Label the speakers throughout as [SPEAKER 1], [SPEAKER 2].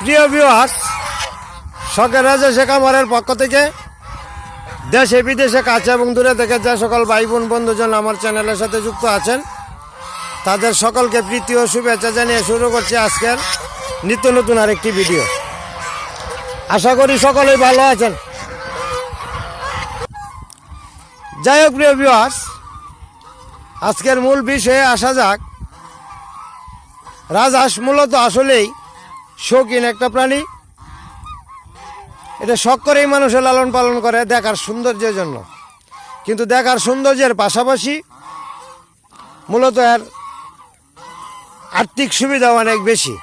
[SPEAKER 1] প্রিয় ভিউয়ার্স, শখের রাজা শেখ আমারের পক্ষ থেকে দেশে বিদেশে কাছে এবং দূরে থেকে যে সকল ভাই বোন বন্ধুজন আমার চ্যানেলের সাথে যুক্ত আছেন তাদের সকলকে প্রীতি ও শুভেচ্ছা জানিয়ে শুরু করছি আজকের নিত্য নতুন আরেকটি ভিডিও। আশা করি সকলেই ভালো আছেন। যাই হোক প্রিয় ভিউয়ার্স, আজকের মূল বিষয়ে আসা যাক। রাজহাঁস মূলত আসলেই শৌখিন একটা প্রাণী। এটা শখ করেই মানুষের লালন পালন করে দেখার সৌন্দর্যের জন্য, কিন্তু দেখার সৌন্দর্যের পাশাপাশি মূলত এর আর্থিক সুবিধা অনেক বেশি।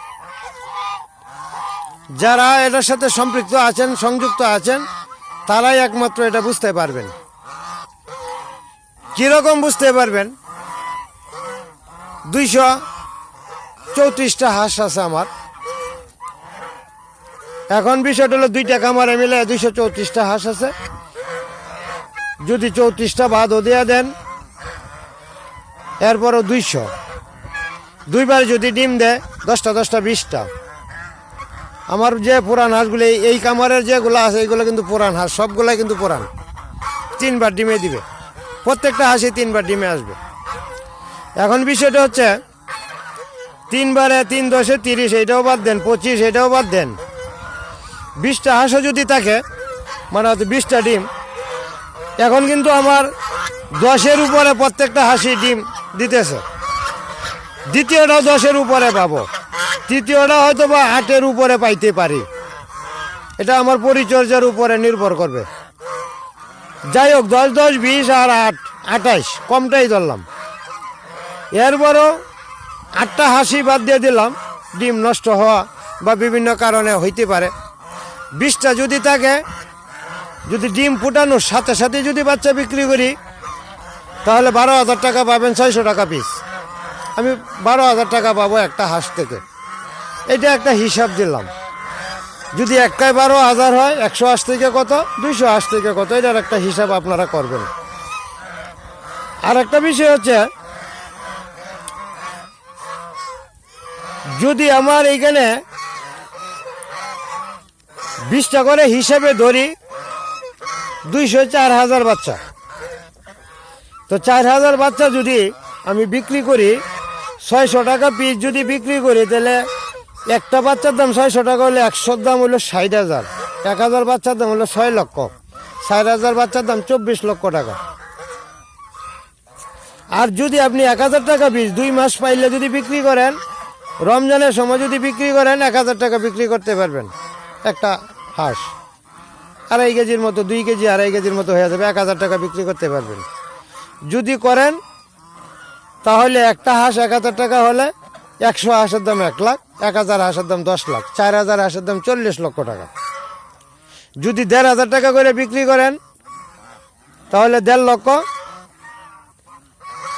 [SPEAKER 1] যারা এটার সাথে সম্পৃক্ত আছেন, সংযুক্ত আছেন, তারাই একমাত্র এটা বুঝতে পারবেন। কীরকম বুঝতে পারবেন? 234টা হাঁস আছে আমার। এখন বিষয়টা হলো 2টা খামারে মিলে 234টা হাঁস আছে। যদি 34টা বাদও দিয়ে দেন, এরপরও 200। দুইবার যদি ডিম দেয় 10টা 20টা। আমার যে পুরান হাঁসগুলো, এই খামারের যেগুলো আছে এইগুলো কিন্তু পুরান হাঁস, সবগুলাই কিন্তু পুরান। 3বার ডিমে দিবে, প্রত্যেকটা হাঁসি 3বার ডিমে আসবে। এখন বিষয়টা হচ্ছে 3 বারে 3 10 30, এইটাও বাদ দেন, 25 এটাও বাদ দেন। 20টা হাঁসও যদি থাকে, মানে হয়তো 20টা ডিম। এখন কিন্তু আমার 10-এর উপরে প্রত্যেকটা হাঁসি ডিম দিতেছে। দ্বিতীয়টাও 10-এর উপরে পাবো, তৃতীয়টা হয়তো বা 8-এর উপরে পাইতে পারি। এটা আমার পরিচর্যার উপরে নির্ভর করবে। যাই হোক, 10 10 20 আর 8 28, কমটাই ধরলাম। এরপরও 8টা হাঁসি বাদ দিয়ে দিলাম, ডিম নষ্ট হওয়া বা বিভিন্ন কারণে হইতে পারে। 20টা যদি থাকে, যদি ডিম ফুটানোর সাথে সাথে যদি বাচ্চা বিক্রি করি, তাহলে 12,000 টাকা পাবেন, 600 টাকা পিস। আমি 12,000 টাকা পাবো একটা হাঁস থেকে। এটা একটা হিসাব দিলাম। যদি একটাই 12,000 হয়, 100 হাঁস থেকে কত, 200 হাঁস থেকে কত, এটার একটা হিসাব আপনারা করবেন। আর একটা বিষয় হচ্ছে, যদি আমার এইখানে 20টা করে হিসাবে ধরি, 4,000 বাচ্চা, তো 4,000 বাচ্চা যদি আমি বিক্রি করি 600 টাকা পিস যদি বিক্রি করি, তাহলে একটা বাচ্চার দাম 600 টাকা হলে 100-র দাম হলো 60,000। 1,000 বাচ্চার দাম হলো 6 লক্ষ। 4,000 বাচ্চার দাম 24 লক্ষ টাকা। আর যদি আপনি 1,000 টাকা পিস 2 মাস পাইলে যদি বিক্রি করেন, রমজানের সময় যদি বিক্রি করেন, 1,000 টাকা বিক্রি করতে পারবেন একটা হাঁস। 2.5 কেজির মতো, 2 কেজি 2.5 কেজির মতো হয়ে যাবে, 1,000 টাকা বিক্রি করতে পারবেন। যদি করেন তাহলে একটা হাঁস 1,000 টাকা হলে 100 হাঁসের দাম 1 লাখ, 1,000 হাঁসের দাম 10 লাখ, 4,000 হাঁসের দাম 40 লক্ষ টাকা। যদি 1,500 টাকা করে বিক্রি করেন তাহলে 1.5 লক্ষ,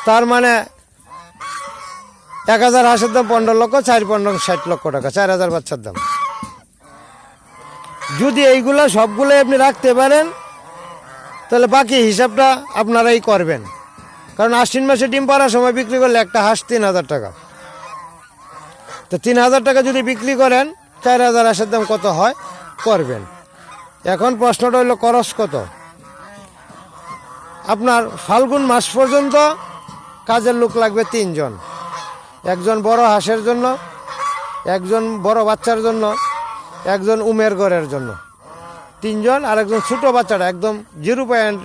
[SPEAKER 1] তার মানে 1,000 হাঁসের দাম 15 লক্ষ, 4-15 60 লক্ষ টাকা, 4,000 বাচ্চার দাম। যদি এইগুলা সবগুলোই আপনি রাখতে পারেন, তাহলে বাকি হিসাবটা আপনারাই করবেন। কারণ আশ্বিন মাসে ডিম পাড়ার সময় বিক্রি করলে একটা হাঁস 3,000 টাকা। তো 3,000 টাকা যদি বিক্রি করেন, 4,000 হাঁসের দাম কত হয় করবেন। এখন প্রশ্নটা হলো খরচ কত। আপনার ফাল্গুন মাস পর্যন্ত কাজের লোক লাগবে 3 জন। একজন বড় হাঁসের জন্য, একজন বড় বাচ্চার জন্য, একজন উমের ঘরের জন্য, 3 জন। আর একজন ছোটো বাচ্চাটা, একদম 0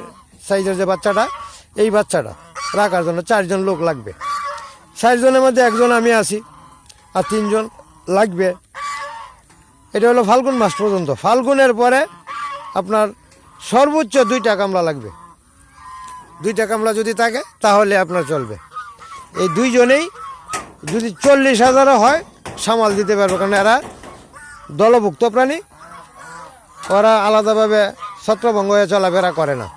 [SPEAKER 1] সাইজের যে বাচ্চাটা, এই বাচ্চাটা রাখার জন্য 4 জন লোক লাগবে। 4 জনের মধ্যে একজন আমি আছি, আর 3 জন লাগবে। এটা হলো ফাল্গুন মাস পর্যন্ত। ফাল্গুনের পরে আপনার সর্বোচ্চ 2টা কামলা লাগবে। 2টা কামলা যদি থাকে তাহলে আপনার চলবে। এই 2 জনেই যদি 40,000 হয় সামাল দিতে পারবে, কারণ এরা দলভুক্ত প্রাণী, ওরা আলাদাভাবে ছত্রভঙ্গ হয়ে চলাফেরা করে না।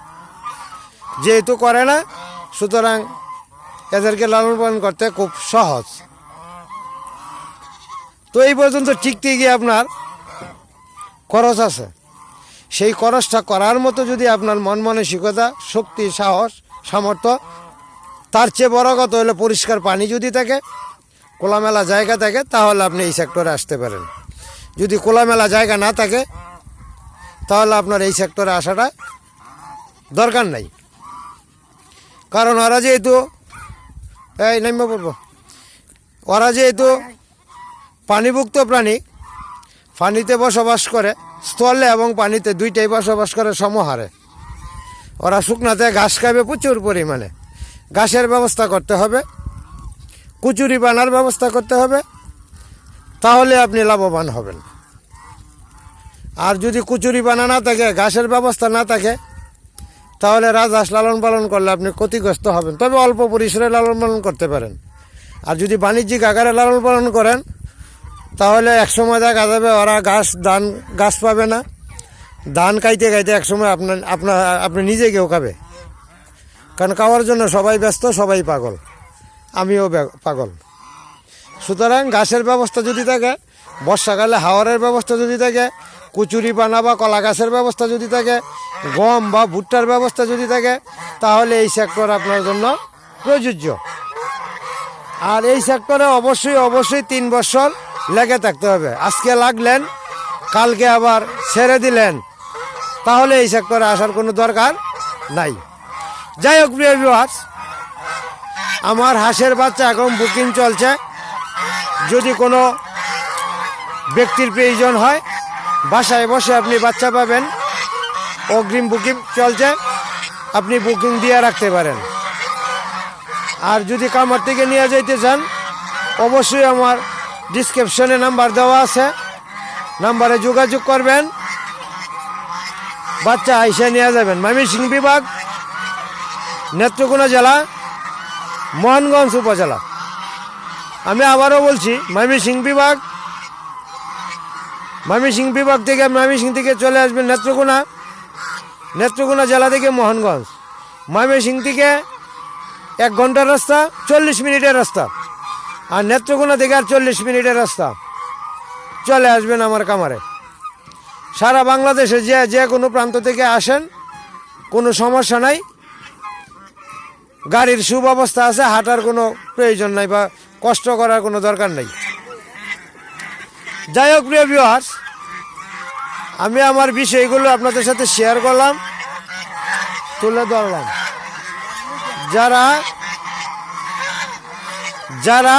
[SPEAKER 1] যেহেতু করে না, সুতরাং এদেরকে লালন পালন করতে খুব সহজ। তো এই পর্যন্ত টিকতে গিয়ে আপনার খরচ আছে। সেই খরচটা করার মতো যদি আপনার মন মানসিকতা, শক্তি, সাহস, সামর্থ্য, তার চেয়ে বড় কথা হলো পরিষ্কার পানি যদি থাকে, খোলামেলা জায়গা থাকে, তাহলে আপনি এই সেক্টরে আসতে পারেন। যদি খোলামেলা জায়গা না থাকে তাহলে আপনার এই সেক্টরে আসাটা দরকার নাই। কারণ ওরা যেহেতু নাম্য পড়ব, ওরা যেহেতু পানিভুক্ত প্রাণী, পানিতে বসবাস করে, স্থলে এবং পানিতে দুইটাই বসবাস করে সমহারে। ওরা শুকনাতে ঘাস খাবে প্রচুর পরিমাণে। ঘাসের ব্যবস্থা করতে হবে, কুচুরি বানার ব্যবস্থা করতে হবে, তাহলে আপনি লাভবান হবেন। আর যদি কুচুরি বানা না থাকে, ঘাসের ব্যবস্থা না থাকে, তাহলে রাজহাঁস লালন পালন করলে আপনি ক্ষতিগ্রস্ত হবেন। তবে অল্প পরিসরে লালন পালন করতে পারেন। আর যদি বাণিজ্যিক আকারে লালন পালন করেন তাহলে একসময় দেখা যাবে ওরা ঘাস পাবে না, ধান খাইতে খাইতে একসময় আপনি নিজে কেউ খাবে। কারণ খাওয়ার জন্য সবাই ব্যস্ত, সবাই পাগল, আমিও পাগল। সুতরাং ঘাসের ব্যবস্থা যদি থাকে, বর্ষাকালে হাওয়ারের ব্যবস্থা যদি থাকে, কুচুরি পানা বা কলা গাছের ব্যবস্থা যদি থাকে, গম বা ভুট্টার ব্যবস্থা যদি থাকে, তাহলে এই সেক্টর আপনার জন্য প্রযোজ্য। আর এই সেক্টরে অবশ্যই 3 বছর লেগে থাকতে হবে। আজকে লাগলেন, কালকে আবার ছেড়ে দিলেন, তাহলে এই সেক্টরে আসার কোনো দরকার নাই। যাই হোক প্রিয় ভিউয়ার্স, আমার হাঁসের বাচ্চা এখন বুকিং চলছে। যদি কোনো ব্যক্তির প্রয়োজন হয়, বাসায় বসে আপনি বাচ্চা পাবেন। অগ্রিম বুকিং চলছে, আপনি বুকিং দিয়ে রাখতে পারেন। আর যদি খামার থেকে নিয়ে যাইতে চান, অবশ্যই আমার ডিসক্রিপশনে নাম্বার দেওয়া আছে, নাম্বারে যোগাযোগ করবেন, বাচ্চা আইসা নিয়ে যাবেন। ময়মনসিংহ বিভাগ, নেত্রকোনা জেলা, মোহনগঞ্জ উপজেলা। আমি আবারও বলছি, ময়মনসিংহ বিভাগ থেকে ময়মনসিংহ থেকে চলে আসবেন নেত্রকোনা জেলা থেকে মোহনগঞ্জ। ময়মনসিংহ থেকে 1 ঘন্টার রাস্তা, 40 মিনিটের রাস্তা। আর নেত্রকোনা থেকে আর 40 মিনিটের রাস্তা। চলে আসবেন আমার খামারে। সারা বাংলাদেশে যে কোনো প্রান্ত থেকে আসেন, কোনো সমস্যা নাই। গাড়ির সুব্যবস্থা আছে, হাঁটার কোনো প্রয়োজন নাই বা কষ্ট করার কোনো দরকার নাই। যাই হোক প্রিয় ভিউয়ার্স, আমি আমার বিষয়গুলো আপনাদের সাথে শেয়ার করলাম, তুলে ধরলাম। যারা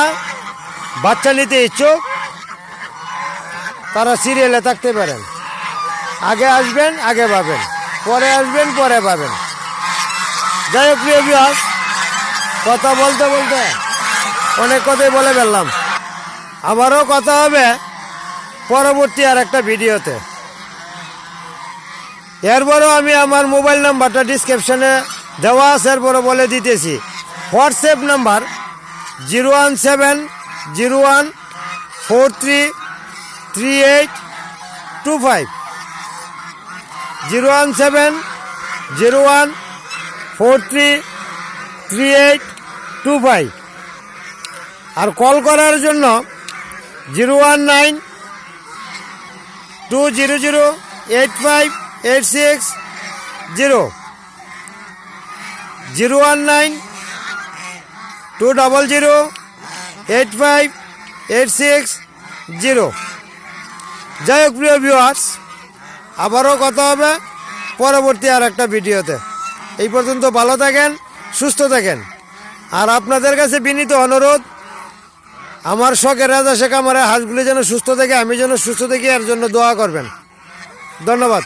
[SPEAKER 1] বাচ্চা নিতে ইচ্ছুক তারা সিরিয়ালে থাকতে পারেন। আগে আসবেন, আগে পাবেন, পরে আসবেন, পরে পাবেন। যাই হোক প্রিয় ভিউয়ার্স, কথা বলতে বলতে অনেক কথাই বলে ফেললাম। আবারও কথা হবে পরবর্তী আর একটা ভিডিওতে। এরপরও আমি আমার মোবাইল নাম্বারটা ডিসক্রিপশনে দেওয়া আছে, এরপরও বলে দিতেছি। WhatsApp number 01701433825, 01701433825। আর কল করার জন্য 01920085860, 01920085860। যাই হোক প্রিয় ভিউয়ার্স, আবারও কথা হবে পরবর্তী আর একটা ভিডিওতে। এই পর্যন্ত ভালো থাকেন, সুস্থ থাকেন। আর আপনাদের কাছে বিনীত অনুরোধ, আমার শখের রাজহাঁস খামারে হাঁসগুলি যেন সুস্থ থাকে, আমি যেন সুস্থ থাকি, এর জন্য দোয়া করবেন। ধন্যবাদ।